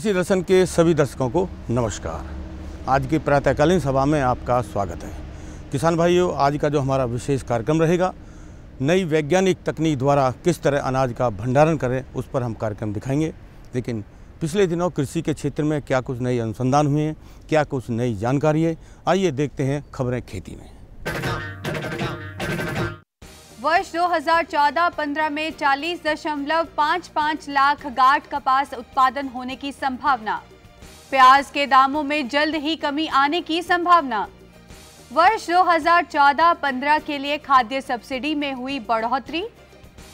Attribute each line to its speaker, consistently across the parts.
Speaker 1: कृषि दर्शन के सभी दर्शकों को नमस्कार। आज की प्रातःकालीन सभा में आपका स्वागत है। किसान भाइयों, आज का जो हमारा विशेष कार्यक्रम रहेगा, नई वैज्ञानिक तकनीक द्वारा किस तरह अनाज का भंडारण करें, उस पर हम कार्यक्रम दिखाएंगे। लेकिन पिछले दिनों कृषि के क्षेत्र में क्या कुछ नए अनुसंधान हुए हैं, क्या कुछ नई जानकारी है, आइए देखते हैं खबरें खेती में।
Speaker 2: वर्ष 2014-15 में 40.55 लाख गांठ कपास उत्पादन होने की संभावना। प्याज के दामों में जल्द ही कमी आने की संभावना। वर्ष 2014-15 के लिए खाद्य सब्सिडी में हुई बढ़ोतरी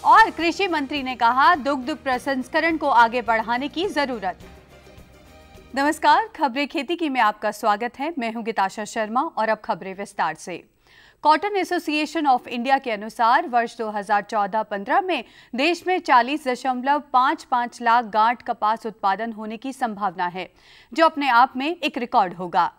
Speaker 2: और कृषि मंत्री ने कहा दुग्ध प्रसंस्करण को आगे बढ़ाने की जरूरत। नमस्कार, खबरें खेती की में आपका स्वागत है। मैं हूं गिताशा शर्मा और अब खबरें विस्तार से। कॉटन एसोसिएशन ऑफ इंडिया के अनुसार वर्ष 2014-15 में देश में 40.55 लाख गांठ कपास उत्पादन होने की संभावना है, जो अपने आप में एक रिकॉर्ड होगा।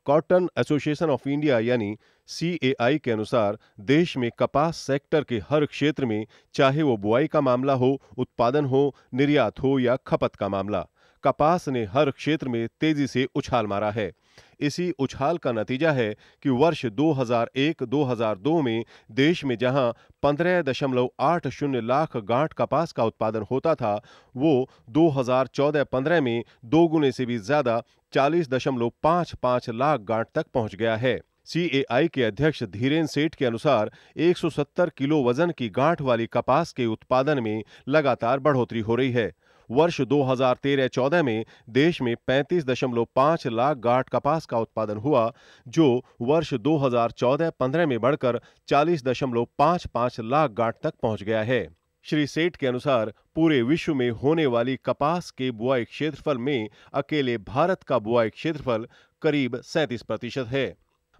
Speaker 3: कॉटन एसोसिएशन ऑफ इंडिया यानी CAI के अनुसार देश में कपास सेक्टर के हर क्षेत्र में, चाहे वो बुआई का मामला हो, उत्पादन हो, निर्यात हो या खपत का मामला, कपास ने हर क्षेत्र में तेजी से उछाल मारा है। इसी उछाल का नतीजा है कि वर्ष 2001-2002 में देश में जहां 15.80 लाख गांठ कपास का उत्पादन होता था, वो 2014-15 में दोगुने से भी ज्यादा 40.55 लाख गांठ तक पहुंच गया है। CAI के अध्यक्ष धीरेन्द्र सेठ के अनुसार 170 किलो वजन की गांठ वाली कपास के उत्पादन में लगातार बढ़ोतरी हो रही है। वर्ष 2013-14 में देश में 35.5 लाख गांठ कपास का उत्पादन हुआ, जो वर्ष 2014-15 में बढ़कर 40.55 लाख गांठ तक पहुंच गया है। श्री सेठ के अनुसार पूरे विश्व में होने वाली कपास के बुआई क्षेत्रफल में अकेले भारत का बुआई क्षेत्रफल करीब 37% है।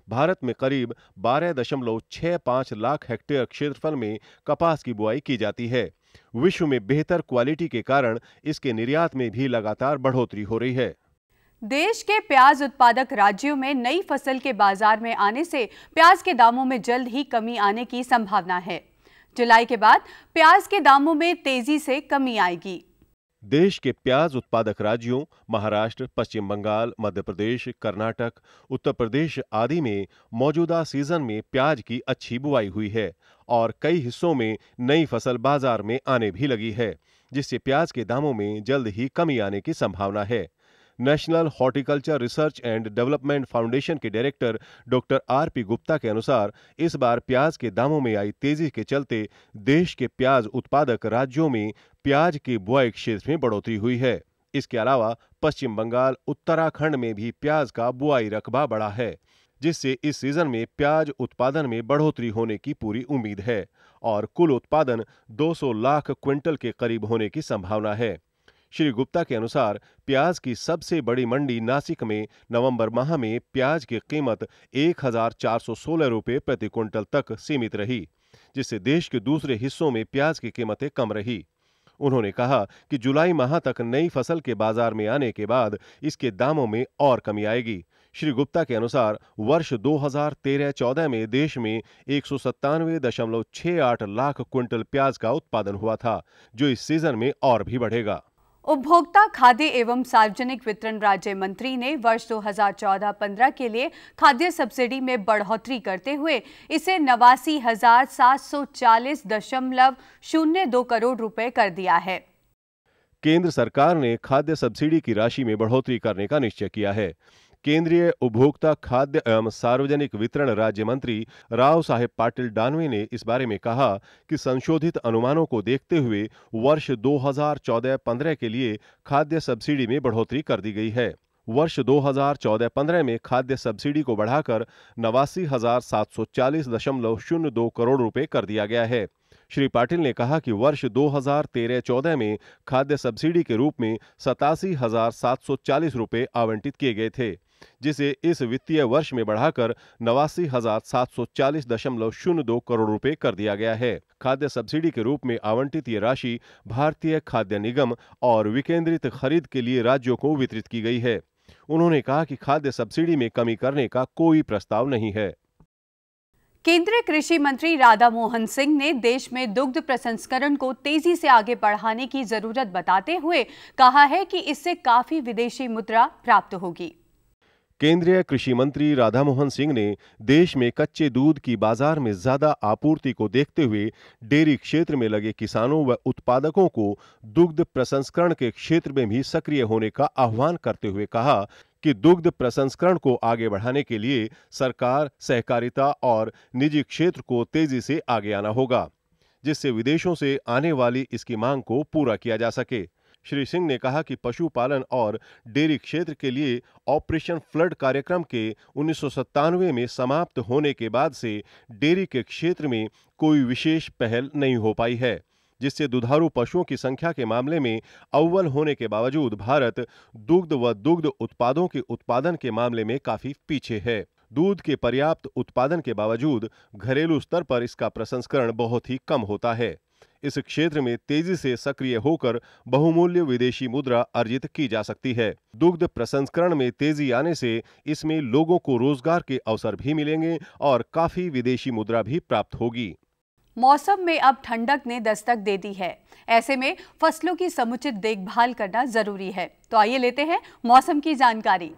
Speaker 3: भारत में करीब 12.65 लाख हेक्टेयर क्षेत्रफल में कपास की बुआई की जाती है। विश्व में बेहतर क्वालिटी के कारण इसके निर्यात में भी लगातार बढ़ोतरी हो रही है।
Speaker 2: देश के प्याज उत्पादक राज्यों में नई फसल के बाजार में आने से प्याज के दामों में जल्द ही कमी आने की संभावना है। जुलाई के बाद प्याज के दामों में तेजी से कमी आएगी।
Speaker 3: देश के प्याज उत्पादक राज्यों महाराष्ट्र, पश्चिम बंगाल, मध्य प्रदेश, कर्नाटक, उत्तर प्रदेश आदि में मौजूदा सीजन में प्याज की अच्छी बुआई हुई है और कई हिस्सों में नई फसल बाजार में आने भी लगी है, जिससे प्याज के दामों में जल्द ही कमी आने की संभावना है। National horticulture research and development foundation के डायरेक्टर डॉक्टर RP गुप्ता के अनुसार इस बार प्याज के दामों में आई तेजी के चलते देश के प्याज उत्पादक राज्यों में प्याज के बुआई क्षेत्र में बढ़ोतरी हुई है। इसके अलावा पश्चिम बंगाल, उत्तराखंड में भी प्याज का बुआई रकबा बढ़ा है, जिससे इस सीजन में प्याज उत्पादन में बढ़ोतरी होने की पूरी उम्मीद है और कुल उत्पादन 200 लाख क्विंटल के करीब होने की संभावना है। श्री गुप्ता के अनुसार प्याज की सबसे बड़ी मंडी नासिक में नवंबर माह में प्याज की कीमत 1416 रुपये प्रति क्विंटल तक सीमित रही, जिससे देश के दूसरे हिस्सों में प्याज की कीमतें कम रही। उन्होंने कहा कि जुलाई माह तक नई फसल के बाजार में आने के बाद इसके दामों में और कमी आएगी। श्री गुप्ता के अनुसार वर्ष 2013-14 में देश में 197.68 लाख क्विंटल प्याज का उत्पादन हुआ था, जो इस सीजन में और भी बढ़ेगा।
Speaker 2: उपभोक्ता, खाद्य एवं सार्वजनिक वितरण राज्य मंत्री ने वर्ष 2014-15 के लिए खाद्य सब्सिडी में बढ़ोतरी करते हुए इसे 89,740.02 करोड़ रुपए कर दिया है।
Speaker 3: केंद्र सरकार ने खाद्य सब्सिडी की राशि में बढ़ोतरी करने का निश्चय किया है। केंद्रीय उपभोक्ता, खाद्य एवं सार्वजनिक वितरण राज्य मंत्री राव साहेब पाटिल दानवे ने इस बारे में कहा कि संशोधित अनुमानों को देखते हुए वर्ष 2014-15 के लिए खाद्य सब्सिडी में बढ़ोतरी कर दी गई है। वर्ष 2014-15 में खाद्य सब्सिडी को बढ़ाकर 89,740.02 करोड़ रुपए कर दिया गया है। श्री पाटिल ने कहा कि वर्ष 2013-14 में खाद्य सब्सिडी के रूप में 87,740 रुपए आवंटित किए गए थे, जिसे इस वित्तीय वर्ष में बढ़ाकर 89,740.02 करोड़ रुपए कर दिया गया है। खाद्य सब्सिडी के रूप में आवंटित ये राशि भारतीय खाद्य निगम और विकेंद्रित खरीद के लिए राज्यों को वितरित की गई है। उन्होंने कहा कि खाद्य सब्सिडी में कमी करने का कोई प्रस्ताव नहीं है।
Speaker 2: केंद्रीय कृषि मंत्री राधा मोहन सिंह ने देश में दुग्ध प्रसंस्करण को तेजी से आगे बढ़ाने की जरूरत बताते हुए कहा है कि इससे काफी विदेशी मुद्रा प्राप्त होगी।
Speaker 3: केंद्रीय कृषि मंत्री राधा मोहन सिंह ने देश में कच्चे दूध की बाजार में ज्यादा आपूर्ति को देखते हुए डेयरी क्षेत्र में लगे किसानों व उत्पादकों को दुग्ध प्रसंस्करण के क्षेत्र में भी सक्रिय होने का आह्वान करते हुए कहा कि दुग्ध प्रसंस्करण को आगे बढ़ाने के लिए सरकार, सहकारिता और निजी क्षेत्र को तेजी से आगे आना होगा, जिससे विदेशों से आने वाली इसकी मांग को पूरा किया जा सके। श्री सिंह ने कहा कि पशुपालन और डेयरी क्षेत्र के लिए ऑपरेशन फ्लड कार्यक्रम के 1997 में समाप्त होने के बाद से डेयरी के क्षेत्र में कोई विशेष पहल नहीं हो पाई है, जिससे दुधारू पशुओं की संख्या के मामले में अव्वल होने के बावजूद भारत दुग्ध व दुग्ध उत्पादों के उत्पादन के मामले में काफी पीछे है। दूध के पर्याप्त उत्पादन के बावजूद घरेलू स्तर पर इसका प्रसंस्करण बहुत ही कम होता है। इस क्षेत्र में तेजी से सक्रिय होकर बहुमूल्य विदेशी मुद्रा अर्जित की जा सकती है। दुग्ध प्रसंस्करण में तेजी आने से इसमें लोगों को रोजगार के अवसर भी मिलेंगे और काफी विदेशी मुद्रा भी प्राप्त होगी।
Speaker 2: मौसम में अब ठंडक ने दस्तक दे दी है। ऐसे में फसलों की समुचित देखभाल करना जरूरी है। तो आइए लेते हैं मौसम की जानकारी।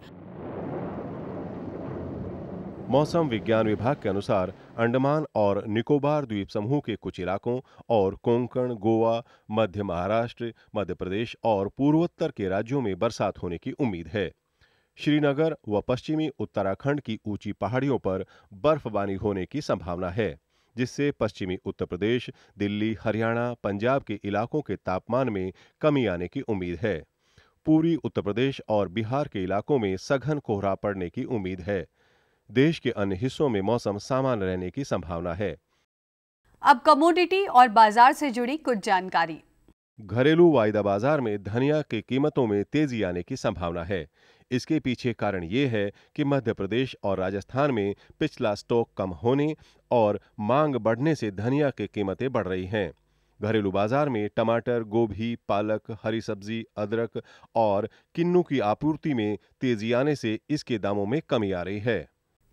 Speaker 3: मौसम विज्ञान विभाग के अनुसार अंडमान और निकोबार द्वीप समूह के कुछ इलाकों और कोंकण, गोवा, मध्य महाराष्ट्र, मध्य प्रदेश और पूर्वोत्तर के राज्यों में बरसात होने की उम्मीद है। श्रीनगर व पश्चिमी उत्तराखंड की ऊंची पहाड़ियों पर बर्फबारी होने की संभावना है, जिससे पश्चिमी उत्तर प्रदेश, दिल्ली, हरियाणा, पंजाब के इलाकों के तापमान में कमी आने की उम्मीद है। पूर्वी उत्तर प्रदेश और बिहार के इलाकों में सघन कोहरा पड़ने की उम्मीद है। देश के अन्य हिस्सों में मौसम सामान्य रहने की संभावना है।
Speaker 2: अब कमोडिटी और बाजार से जुड़ी कुछ जानकारी।
Speaker 3: घरेलू वायदा बाजार में धनिया की कीमतों में तेजी आने की संभावना है। इसके पीछे कारण ये है कि मध्य प्रदेश और राजस्थान में पिछला स्टॉक कम होने और मांग बढ़ने से धनिया की कीमतें बढ़ रही हैं। घरेलू बाजार में टमाटर, गोभी, पालक, हरी सब्जी, अदरक और किन्नू की आपूर्ति में तेजी आने से इसके दामों में कमी आ रही है।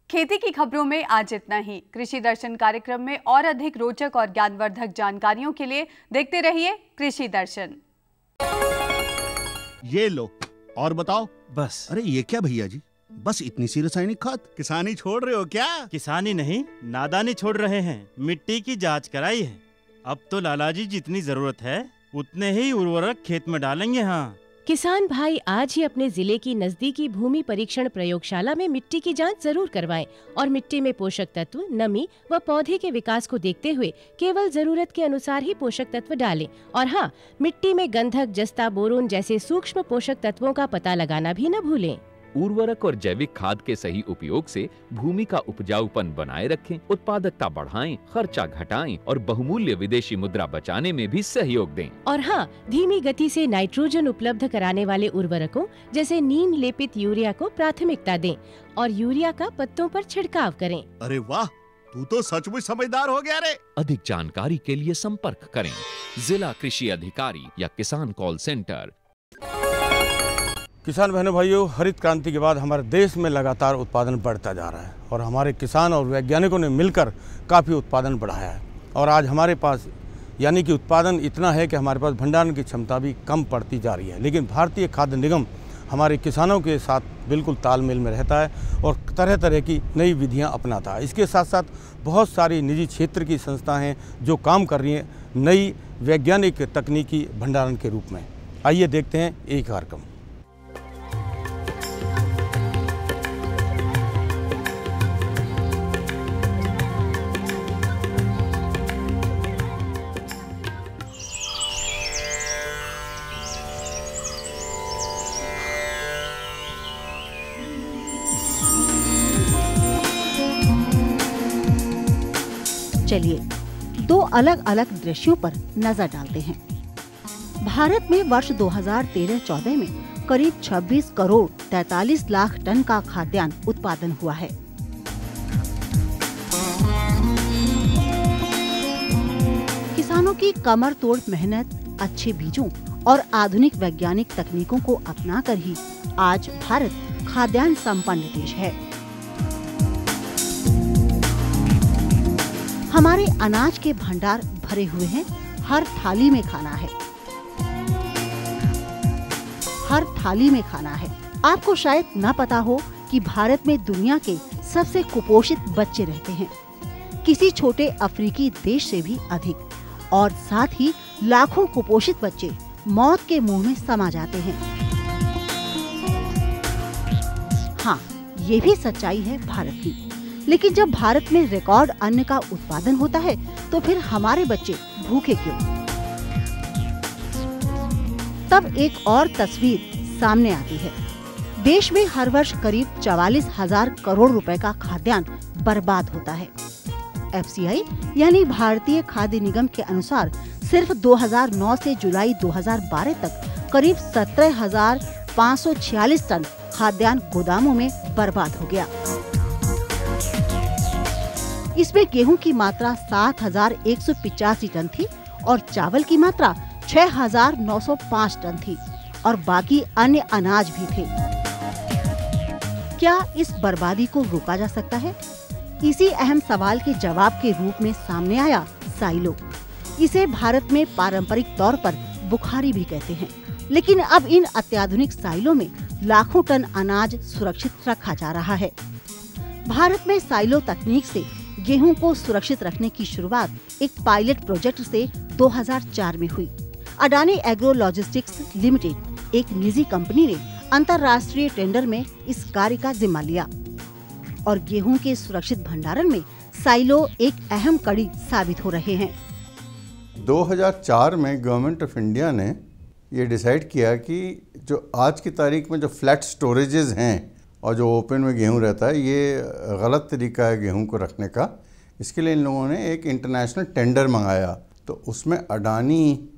Speaker 2: खेती की खबरों में आज इतना ही। कृषि दर्शन कार्यक्रम में और अधिक रोचक और ज्ञानवर्धक जानकारियों के लिए देखते रहिए कृषि दर्शन।
Speaker 4: ये लो और बताओ।
Speaker 5: बस।
Speaker 4: अरे ये क्या भैया जी, बस इतनी सी रासायनिक खाद? किसानी छोड़ रहे हो क्या?
Speaker 5: किसानी नहीं, नादानी छोड़ रहे हैं। मिट्टी की जांच कराई है। अब तो लालाजी जितनी जरूरत है उतने ही उर्वरक खेत में डालेंगे। हाँ,
Speaker 6: किसान भाई आज ही अपने जिले की नजदीकी भूमि परीक्षण प्रयोगशाला में मिट्टी की जांच जरूर करवाएं और मिट्टी में पोषक तत्व, नमी व पौधे के विकास को देखते हुए केवल जरूरत के अनुसार ही पोषक तत्व डालें। और हाँ, मिट्टी में गंधक, जस्ता, बोरोन जैसे सूक्ष्म पोषक तत्वों का पता लगाना भी न भूलें।
Speaker 7: उर्वरक और जैविक खाद के सही उपयोग से भूमि का उपजाऊपन बनाए रखें, उत्पादकता बढ़ाएं, खर्चा घटाएं और बहुमूल्य विदेशी मुद्रा बचाने में भी सहयोग दें।
Speaker 6: और हाँ, धीमी गति से नाइट्रोजन उपलब्ध कराने वाले उर्वरकों जैसे नीम लेपित यूरिया को प्राथमिकता दें और यूरिया का पत्तों पर छिड़काव करें।
Speaker 4: अरे वाह, तू तो सचमुच समझदार हो गया रे।
Speaker 7: अधिक जानकारी के लिए संपर्क करें जिला कृषि अधिकारी या किसान कॉल सेंटर।
Speaker 1: किसान बहनों भाइयों, हरित क्रांति के बाद हमारे देश में लगातार उत्पादन बढ़ता जा रहा है और हमारे किसान और वैज्ञानिकों ने मिलकर काफ़ी उत्पादन बढ़ाया है। और आज हमारे पास यानी कि उत्पादन इतना है कि हमारे पास भंडारण की क्षमता भी कम पड़ती जा रही है। लेकिन भारतीय खाद्य निगम हमारे किसानों के साथ बिल्कुल तालमेल में रहता है और तरह तरह की नई विधियां अपनाता है। इसके साथ साथ बहुत सारी निजी क्षेत्र की संस्थाएं हैं जो काम कर रही हैं नई वैज्ञानिक तकनीकी भंडारण के रूप में। आइए देखते हैं एक कार्यक्रम।
Speaker 8: चलिए दो अलग अलग दृश्यों पर नजर डालते हैं। भारत में वर्ष 2013-14 में करीब 26 करोड़ 43 लाख टन का खाद्यान्न उत्पादन हुआ है। किसानों की कमर तोड़ मेहनत, अच्छे बीजों और आधुनिक वैज्ञानिक तकनीकों को अपनाकर ही आज भारत खाद्यान्न संपन्न देश है। हमारे अनाज के भंडार भरे हुए हैं, हर थाली में खाना है, हर थाली में खाना है। आपको शायद न पता हो कि भारत में दुनिया के सबसे कुपोषित बच्चे रहते हैं, किसी छोटे अफ्रीकी देश से भी अधिक, और साथ ही लाखों कुपोषित बच्चे मौत के मुंह में समा जाते हैं। हाँ, ये भी सच्चाई है भारत की, लेकिन जब भारत में रिकॉर्ड अन्न का उत्पादन होता है तो फिर हमारे बच्चे भूखे क्यों? तब एक और तस्वीर सामने आती है। देश में हर वर्ष करीब 44,000 करोड़ रुपए का खाद्यान्न बर्बाद होता है। FCI यानी भारतीय खाद्य निगम के अनुसार सिर्फ 2009 से जुलाई 2012 तक करीब 17,546 टन खाद्यान्न गोदामों में बर्बाद हो गया। इसमें गेहूं की मात्रा 7,185 टन थी और चावल की मात्रा 6,905 टन थी और बाकी अन्य अनाज भी थे। क्या इस बर्बादी को रोका जा सकता है? इसी अहम सवाल के जवाब के रूप में सामने आया साइलो। इसे भारत में पारंपरिक तौर पर बुखारी भी कहते हैं, लेकिन अब इन अत्याधुनिक साइलो में लाखों टन अनाज सुरक्षित रखा जा रहा है। भारत में साइलो तकनीक से गेहूं को सुरक्षित रखने की शुरुआत एक पायलट प्रोजेक्ट से 2004 में हुई। अडानी एग्रो लॉजिस्टिक्स लिमिटेड, एक निजी कंपनी ने अंतर्राष्ट्रीय टेंडर में इस कार्य का जिम्मा लिया और गेहूं के सुरक्षित भंडारण में साइलो एक अहम कड़ी साबित हो रहे हैं।
Speaker 9: 2004 में गवर्नमेंट ऑफ इंडिया ने ये डिसाइड किया कि जो आज की तारीख में जो फ्लैट स्टोरेजेस हैं और जो ओपन में गेहूं रहता है, ये गलत तरीका है गेहूं को रखने का। इसके लिए इन लोगों ने एक इंटरनेशनल टेंडर मंगाया, तो उसमें अडानी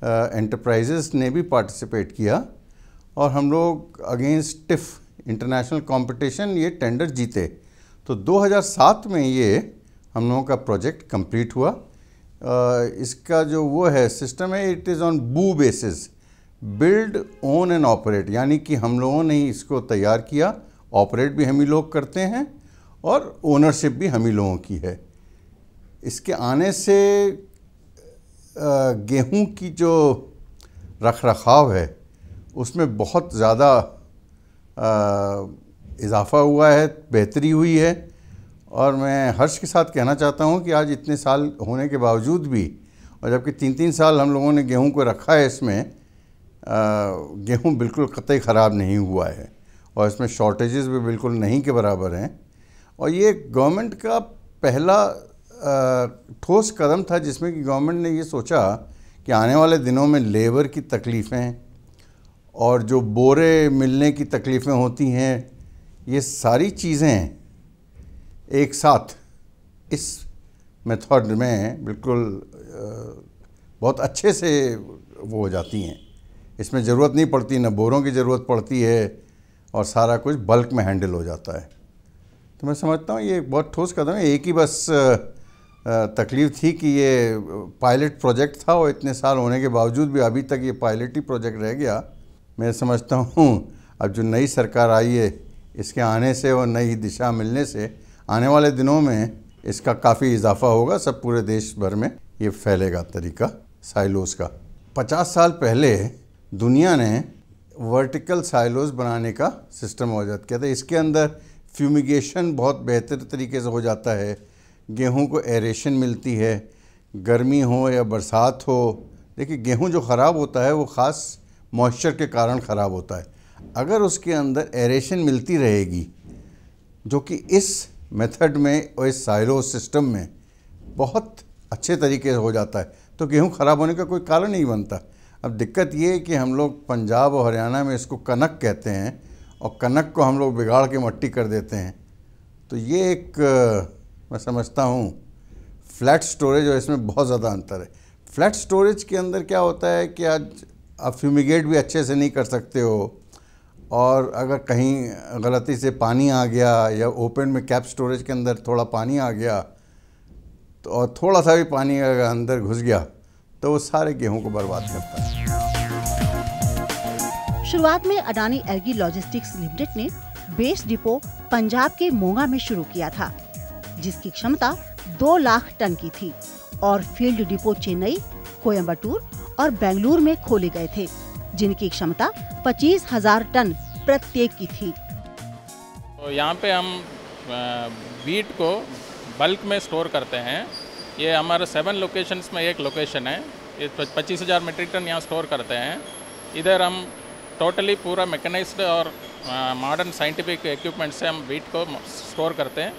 Speaker 9: एंटरप्राइजेस ने भी पार्टिसिपेट किया और हम लोग अगेंस्ट स्टिफ इंटरनेशनल कंपटीशन ये टेंडर जीते। तो 2007 में ये हम लोगों का प्रोजेक्ट कंप्लीट हुआ। इसका जो वो है सिस्टम है, इट इज़ ऑन बू basis, build own and operate, यानी कि हम लोगों ने इसको तैयार किया, ऑपरेट भी हम ही लोग करते हैं और ओनरशिप भी हम ही लोगों की है। इसके आने से गेहूं की जो रख रखाव है उसमें बहुत ज़्यादा इजाफ़ा हुआ है, बेहतरी हुई है। और मैं हर्ष के साथ कहना चाहता हूं कि आज इतने साल होने के बावजूद भी, और जबकि 3-3 साल हम लोगों ने गेहूं को रखा है, इसमें गेहूं बिल्कुल कतई ख़राब नहीं हुआ है और इसमें शॉर्टेजेस भी बिल्कुल नहीं के बराबर हैं। और ये गवर्नमेंट का पहला ठोस कदम था जिसमें कि गवर्नमेंट ने ये सोचा कि आने वाले दिनों में लेबर की तकलीफ़ें और जो बोरे मिलने की तकलीफ़ें होती हैं, ये सारी चीज़ें एक साथ इस मेथड में बिल्कुल बहुत अच्छे से वो हो जाती हैं। इसमें ज़रूरत नहीं पड़ती, न बोरों की ज़रूरत पड़ती है और सारा कुछ बल्क में हैंडल हो जाता है। तो मैं समझता हूँ ये एक बहुत ठोस कदम है। एक ही बस तकलीफ़ थी कि ये पायलट प्रोजेक्ट था और इतने साल होने के बावजूद भी अभी तक ये पायलट ही प्रोजेक्ट रह गया। मैं समझता हूँ अब जो नई सरकार आई है, इसके आने से और नई दिशा मिलने से आने वाले दिनों में इसका काफ़ी इजाफा होगा, सब पूरे देश भर में ये फैलेगा तरीका साइलोज़ का। 50 साल पहले दुनिया ने वर्टिकल साइलोज़ बनाने का सिस्टम इजाद किया था। इसके अंदर फ्यूमिगेशन बहुत बेहतर तरीके से हो जाता है, गेहूं को एरेशन मिलती है, गर्मी हो या बरसात हो। देखिए, गेहूं जो ख़राब होता है वो ख़ास मॉइस्चर के कारण ख़राब होता है। अगर उसके अंदर एरेशन मिलती रहेगी, जो कि इस मेथड में और इस साइलो सिस्टम में बहुत अच्छे तरीके से हो जाता है, तो गेहूं ख़राब होने का कोई कारण नहीं बनता। अब दिक्कत ये है कि हम लोग पंजाब और हरियाणा में इसको कनक कहते हैं और कनक को हम लोग बिगाड़ के मट्टी कर देते हैं। तो ये एक मैं समझता हूँ फ्लैट स्टोरेज और इसमें बहुत ज़्यादा अंतर है। फ्लैट स्टोरेज के अंदर क्या होता है कि आज आप फ्यूमिगेट भी अच्छे से नहीं कर सकते हो, और अगर कहीं गलती से पानी आ गया या ओपन में कैप स्टोरेज के अंदर थोड़ा पानी आ गया तो और थोड़ा सा भी पानी अगर अंदर घुस गया तो वो सारे गेहूं को बर्बाद करता है।
Speaker 8: शुरुआत में अडानी एग्री लॉजिस्टिक्स लिमिटेड ने बेस डिपो पंजाब के मोगा में शुरू किया था, जिसकी क्षमता 2 लाख टन की थी और फील्ड डिपो चेन्नई, कोयम्बटूर और बेंगलुरु में खोले गए थे, जिनकी क्षमता 25,000 टन प्रत्येक की थी।
Speaker 10: तो यहाँ पे हम वीट को बल्क में स्टोर करते हैं। ये हमारे 7 लोकेशंस में एक लोकेशन है। ये 25,000 मीट्रिक टन यहाँ स्टोर करते हैं। इधर हम टोटली पूरा मैकेनाइज्ड और मॉडर्न साइंटिफिक इक्विपमेंट से हम वीट को स्टोर करते हैं।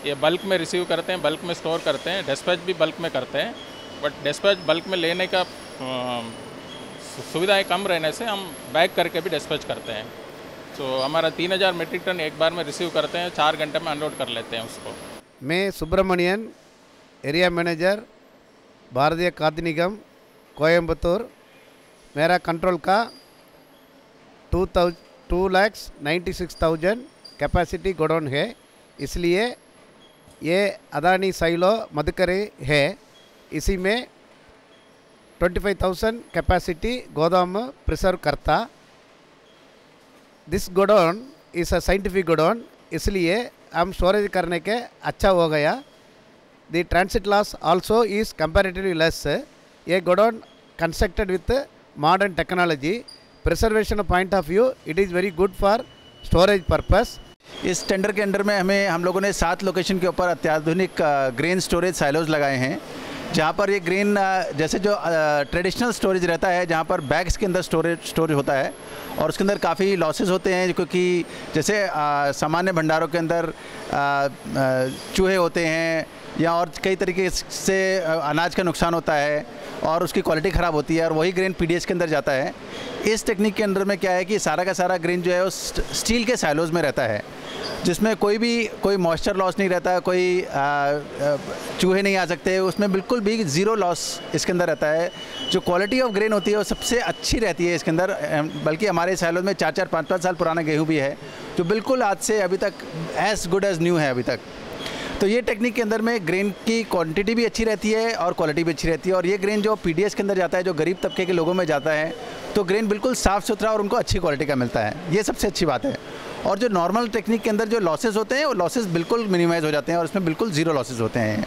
Speaker 10: ये बल्क में रिसीव करते हैं, बल्क में स्टोर करते हैं, डिस्पैच भी बल्क में करते हैं। बट डिस्पैच बल्क में लेने का सुविधाएं कम रहने से हम बैग करके भी डिस्पैच करते हैं। तो हमारा 3,000 मीट्रिक टन एक बार में रिसीव करते हैं, 4 घंटे में अनलोड कर लेते हैं उसको।
Speaker 11: मैं सुब्रमण्यन, एरिया मैनेजर, भारतीय खाद्य निगम, कोयम्बतूर। मेरा कंट्रोल का 2,96,000 कैपेसिटी गोडाउन है, इसलिए ये अदानी साइलो मधुकरी है। इसी में 25,000 कैपेसिटी गोदाम प्रिजर्व करता। This godown is a scientific godown, इसलिए हम स्टोरेज करने के अच्छा हो गया। The transit loss also is comparatively less. ये godown constructed with modern technology, preservation point of view it is very good for storage purpose.
Speaker 12: इस टेंडर के अंडर में हम लोगों ने 7 लोकेशन के ऊपर अत्याधुनिक ग्रेन स्टोरेज साइलोज लगाए हैं, जहाँ पर ये ग्रेन जैसे जो ट्रेडिशनल स्टोरेज रहता है, जहाँ पर बैग्स के अंदर स्टोरेज होता है और उसके अंदर काफ़ी लॉसेस होते हैं, क्योंकि जैसे सामान्य भंडारों के अंदर चूहे होते हैं या और कई तरीके से अनाज का नुकसान होता है और उसकी क्वालिटी ख़राब होती है, और वही ग्रेन पीडीएस के अंदर जाता है। इस टेक्निक के अंदर में क्या है कि सारा का सारा ग्रेन जो है वो स्टील के साइलोज में रहता है, जिसमें कोई मॉइस्चर लॉस नहीं रहता, कोई चूहे नहीं आ सकते, उसमें बिल्कुल भी ज़ीरो लॉस इसके अंदर रहता है। जो क्वालिटी ऑफ ग्रेन होती है वो सबसे अच्छी रहती है इसके अंदर। बल्कि हमारे साइलोज में 4-4, 5-5 साल पुराना गेहूँ भी है, जो बिल्कुल आज से अभी तक एज गुड एज़ न्यू है अभी तक। तो ये टेक्निक के अंदर में ग्रेन की क्वांटिटी भी अच्छी रहती है और क्वालिटी भी अच्छी रहती है। और ये ग्रेन जो पीडीएस के अंदर जाता है, जो गरीब तबके के लोगों में जाता है, तो ग्रेन बिल्कुल साफ़ सुथरा और उनको अच्छी क्वालिटी का मिलता है। ये सबसे अच्छी बात है। और जो नॉर्मल टेक्निक के अंदर जो लॉसेस होते हैं वो लॉसेस बिल्कुल मिनिमाइज़ हो जाते हैं और इसमें बिल्कुल ज़ीरो लॉसेस होते हैं।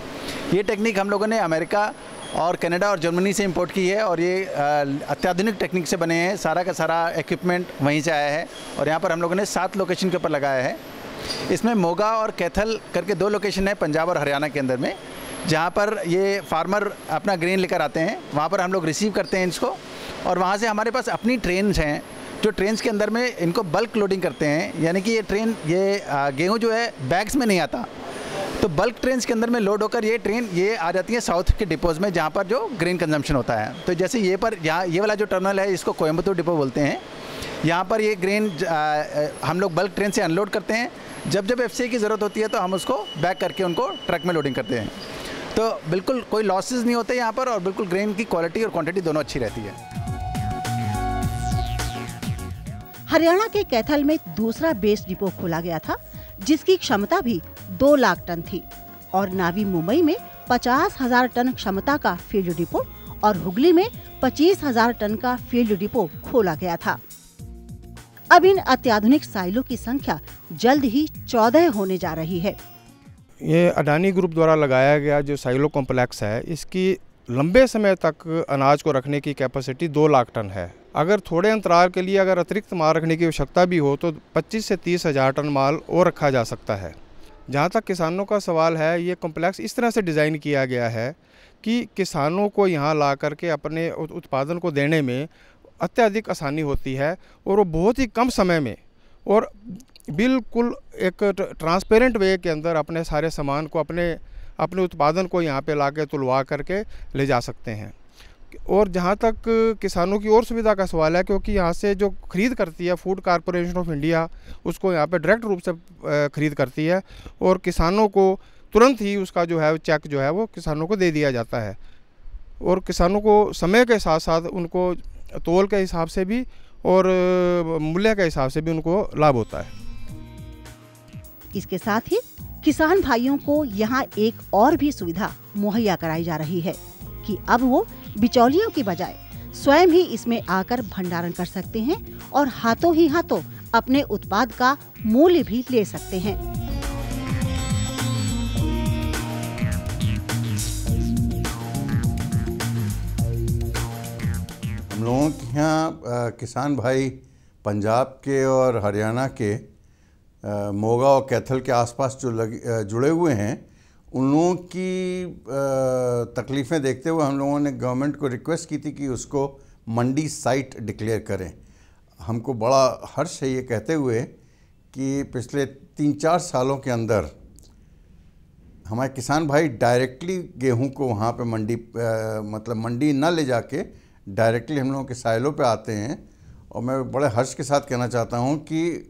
Speaker 12: ये टेक्निक हम लोगों ने अमेरिका और कनाडा और जर्मनी से इंपोर्ट की है और ये अत्याधुनिक टेक्निक से बने हैं। सारा का सारा इक्विपमेंट वहीं से आया है और यहाँ पर हम लोगों ने 7 लोकेशन के ऊपर लगाया है। इसमें मोगा और कैथल करके 2 लोकेशन है पंजाब और हरियाणा के अंदर में, जहाँ पर ये फार्मर अपना ग्रेन लेकर आते हैं, वहाँ पर हम लोग रिसीव करते हैं इसको और वहाँ से हमारे पास अपनी ट्रेन्स हैं, जो ट्रेन्स के अंदर में इनको बल्क लोडिंग करते हैं। यानी कि ये गेहूँ जो है बैग्स में नहीं आता, तो बल्क ट्रेन्स के अंदर में लोड होकर ये आ जाती है साउथ के डिपोज़ में, जहाँ पर जो ग्रेन कंजम्पशन होता है। तो जैसे ये वाला जो टर्मिनल है, इसको कोयम्बतूर डिपो बोलते हैं। यहाँ पर ये ग्रेन हम लोग बल्क ट्रेन से अनलोड करते हैं। जब एफसीआई की ज़रूरत होती है तो हम उसको बैक करके उनको ट्रक में लोडिंग करते हैं। तो बिल्कुल कोई लॉसेस नहीं होते यहाँ पर और बिल्कुल ग्रेन की क्वालिटी और क्वांटिटी दोनों अच्छी रहती है।
Speaker 8: हरियाणा के कैथल में दूसरा बेस डिपो खोला गया था, जिसकी क्षमता भी 2 लाख टन थी और नावी मुंबई में 50,000 टन क्षमता का फील्ड डिपो और हुगली में 25,000 टन का फील्ड डिपो खोला गया था। अब इन अत्याधुनिक साइलो की संख्या जल्द ही 14 होने जा रही है।
Speaker 13: ये अडानी ग्रुप द्वारा लगाया गया जो साइलो कॉम्प्लेक्स है, इसकी लंबे समय तक अनाज को रखने की कैपेसिटी 2 लाख टन है। अगर थोड़े अंतराल के लिए अगर अतिरिक्त माल रखने की आवश्यकता भी हो तो 25 से 30 हज़ार टन माल और रखा जा सकता है। जहाँ तक किसानों का सवाल है, ये कॉम्प्लेक्स इस तरह से डिज़ाइन किया गया है कि किसानों को यहाँ ला करके अपने उत्पादन को देने में अत्यधिक आसानी होती है और वो बहुत ही कम समय में और बिल्कुल एक ट्रांसपेरेंट वे के अंदर अपने सारे सामान को अपने उत्पादन को यहाँ पे लाके तुलवा करके ले जा सकते हैं। और जहाँ तक किसानों की और सुविधा का सवाल है, क्योंकि यहाँ से जो खरीद करती है फूड कॉरपोरेशन ऑफ इंडिया, उसको यहाँ पे डायरेक्ट रूप से खरीद करती है और किसानों को तुरंत ही उसका जो है चेक जो है वो किसानों को दे दिया जाता है और किसानों को समय के साथ साथ उनको तोल के हिसाब से भी और मूल्य के हिसाब से भी उनको लाभ होता है।
Speaker 8: इसके साथ ही किसान भाइयों को यहाँ एक और भी सुविधा मुहैया कराई जा रही है कि अब वो बिचौलियों की बजाय स्वयं ही इसमें आकर भंडारण कर सकते हैं और हाथों ही हाथों अपने उत्पाद का मूल्य भी ले सकते हैं।
Speaker 9: हम लोगों के यहाँ किसान भाई पंजाब के और हरियाणा के मोगा और कैथल के आसपास जो जुड़े हुए हैं, उन लोगों की तकलीफ़ें देखते हुए हम लोगों ने गवर्नमेंट को रिक्वेस्ट की थी कि उसको मंडी साइट डिक्लेयर करें। हमको बड़ा हर्ष है ये कहते हुए कि पिछले 3-4 सालों के अंदर हमारे किसान भाई डायरेक्टली गेहूं को वहाँ पे मतलब मंडी ना ले जाके डायरेक्टली हम लोगों के साइलों पे आते हैं। और मैं बड़े हर्ष के साथ कहना चाहता हूँ कि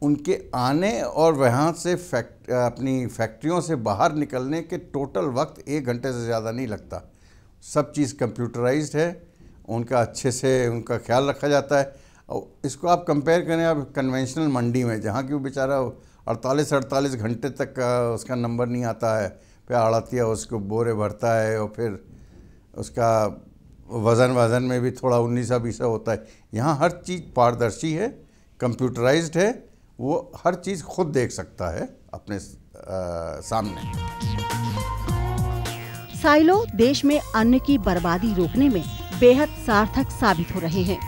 Speaker 9: उनके आने और वहाँ से अपनी फैक्ट्रियों से बाहर निकलने के टोटल वक्त 1 घंटे से ज़्यादा नहीं लगता। सब चीज़ कंप्यूटराइज्ड है, उनका अच्छे से उनका ख्याल रखा जाता है। और इसको आप कंपेयर करें आप कन्वेंशनल मंडी में, जहाँ की वो बेचारा 48 घंटे तक उसका नंबर नहीं आता है, फिर आड़तिया उसको बोरे भरता है और फिर उसका वज़न में भी थोड़ा 19-20 होता है। यहाँ हर चीज़ पारदर्शी है, कंप्यूटराइज्ड है, वो हर चीज़ खुद देख सकता है अपने सामने।
Speaker 8: साइलो देश में अन्न की बर्बादी रोकने में बेहद सार्थक साबित हो रहे हैं।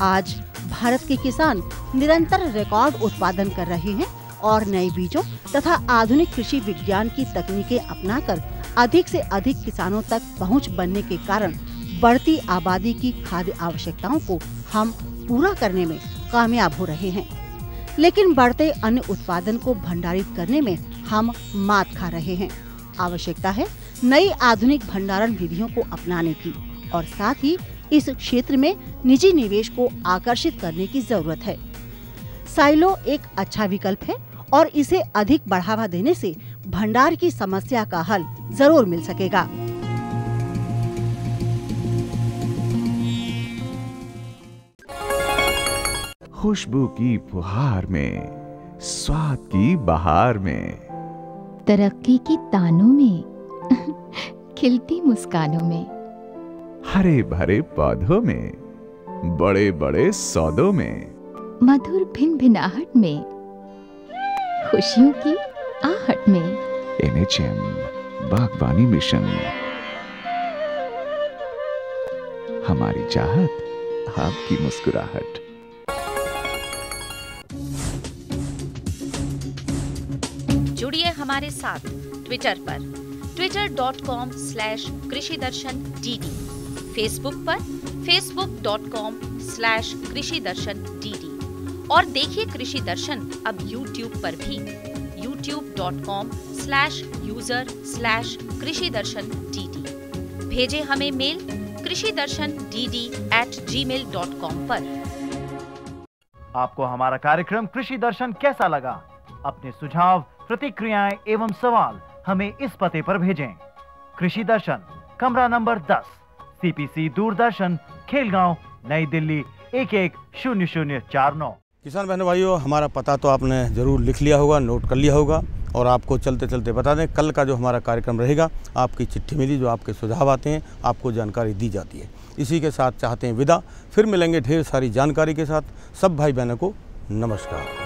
Speaker 8: आज भारत के किसान निरंतर रिकॉर्ड उत्पादन कर रहे हैं और नए बीजों तथा आधुनिक कृषि विज्ञान की तकनीकें अपनाकर अधिक से अधिक किसानों तक पहुंच बनने के कारण बढ़ती आबादी की खाद्य आवश्यकताओं को हम पूरा करने में कामयाब हो रहे हैं। लेकिन बढ़ते अन्न उत्पादन को भंडारित करने में हम मात खा रहे हैं। आवश्यकता है नई आधुनिक भंडारण विधियों को अपनाने की और साथ ही इस क्षेत्र में निजी निवेश को आकर्षित करने की जरूरत है। साइलो एक अच्छा विकल्प है और इसे अधिक बढ़ावा देने से भंडार की समस्या का हल जरूर मिल सकेगा।
Speaker 14: खुशबू की फुहार में, स्वाद की बहार में,
Speaker 15: तरक्की की तानों में, खिलती मुस्कानों में,
Speaker 14: हरे भरे पौधों में, बड़े बड़े सौदों में,
Speaker 15: मधुर भिनभिनाहट में, खुशियों की आहट में।
Speaker 14: NHM बागवानी मिशन, हमारी चाहत आपकी मुस्कुराहट।
Speaker 16: जुड़िए हमारे साथ ट्विटर पर twitter.com/कृषिदर्शन-dd, फेसबुक पर facebook.com/कृषिदर्शन-dd और देखिए कृषि दर्शन अब यूट्यूब पर भी youtube.com/user/कृषिदर्शन-dd। भेजे हमें मेल कृषिदर्शन-dd@gmail.com पर।
Speaker 17: आपको हमारा कार्यक्रम कृषि दर्शन कैसा लगा? अपने सुझाव, प्रतिक्रियाएं एवं सवाल हमें इस पते पर भेजें। कृषि दर्शन, कमरा नंबर 10, CPC दूरदर्शन, खेलगांव, नई दिल्ली 110049।
Speaker 1: किसान बहनों भाइयों, हमारा पता तो आपने ज़रूर लिख लिया होगा, नोट कर लिया होगा। और आपको चलते चलते बता दें, कल का जो हमारा कार्यक्रम रहेगा, आपकी चिट्ठी मिली, जो आपके सुझाव आते हैं आपको जानकारी दी जाती है। इसी के साथ चाहते हैं विदा, फिर मिलेंगे ढेर सारी जानकारी के साथ। सब भाई बहनों को नमस्कार।